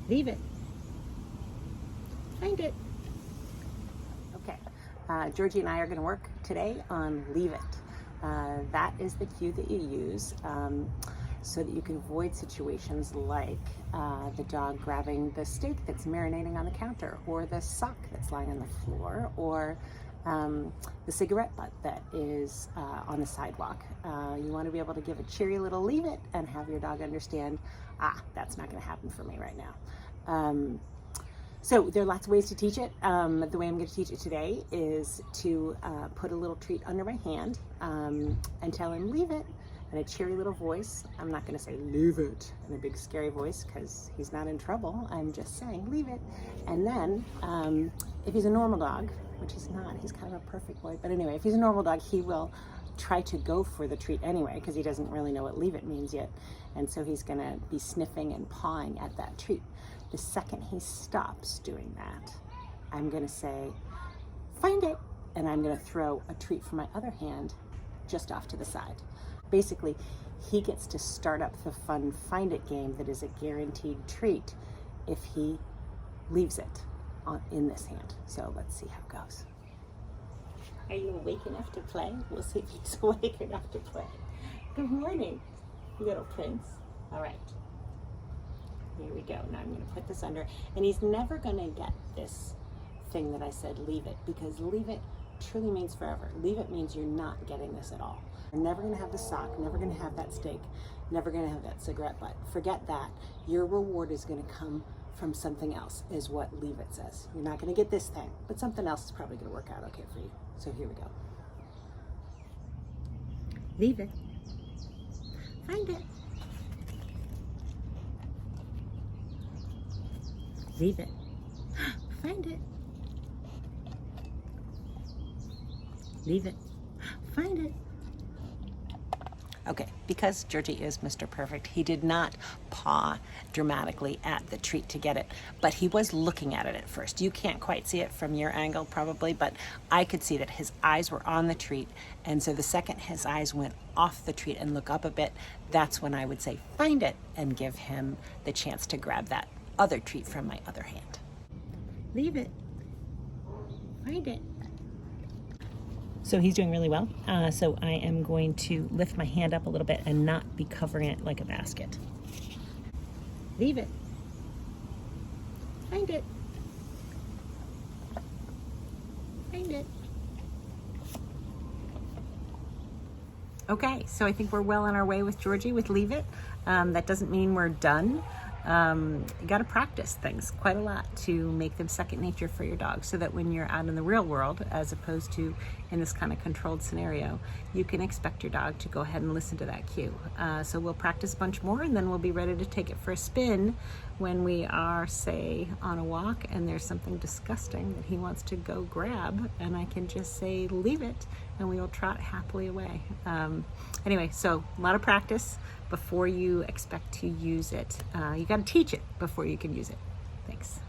Leave it. Find it. Okay, Georgie and I are going to work today on leave it. That is the cue that you use so that you can avoid situations like the dog grabbing the steak that's marinating on the counter, or the sock that's lying on the floor, or the cigarette butt that is on the sidewalk. You want to be able to give a cheery little leave it and have your dog understand, that's not going to happen for me right now. So there are lots of ways to teach it. The way I'm going to teach it today is to put a little treat under my hand and tell him leave it in a cheery little voice. I'm not going to say leave it in a big scary voice because he's not in trouble. I'm just saying leave it. And then if he's a normal dog, which he's not, he's kind of a perfect boy, but anyway, if he's a normal dog, he will try to go for the treat anyway because he doesn't really know what leave it means yet. And so he's going to be sniffing and pawing at that treat. The second he stops doing that, I'm going to say, find it, and I'm going to throw a treat from my other hand just off to the side. Basically, he gets to start up the fun find it game that is a guaranteed treat if he leaves it in this hand. So let's see how it goes. Are you awake enough to play? We'll see if he's awake enough to play. Good morning, little prince. All right. Here we go. Now I'm going to put this under, and he's never going to get this thing that I said leave it, because leave it truly means forever. Leave it means you're not getting this at all. You're never going to have the sock, never going to have that steak, never going to have that cigarette butt. Forget that. Your reward is going to come from something else, is what leave it says. You're not going to get this thing, but something else is probably going to work out okay for you. So here we go. Leave it. Find it. Leave it. Find it. Leave it. Find it. Okay, because Georgie is Mr. Perfect, he did not paw dramatically at the treat to get it, but he was looking at it at first. You can't quite see it from your angle probably, but I could see that his eyes were on the treat, and so the second his eyes went off the treat and look up a bit, that's when I would say find it and give him the chance to grab that other treat from my other hand. Leave it. Find it. So he's doing really well. So I am going to lift my hand up a little bit and not be covering it like a basket. Leave it. Find it. Find it. Okay, so I think we're well on our way with Georgie with leave it. That doesn't mean we're done. You got to practice things quite a lot to make them second nature for your dog, so that when you're out in the real world, as opposed to in this kind of controlled scenario, you can expect your dog to go ahead and listen to that cue. So we'll practice a bunch more, and then we'll be ready to take it for a spin when we are, say, on a walk and there's something disgusting that he wants to go grab, and I can just say leave it, and we will trot happily away. Anyway, so a lot of practice before you expect to use it. You got to teach it before you can use it. Thanks.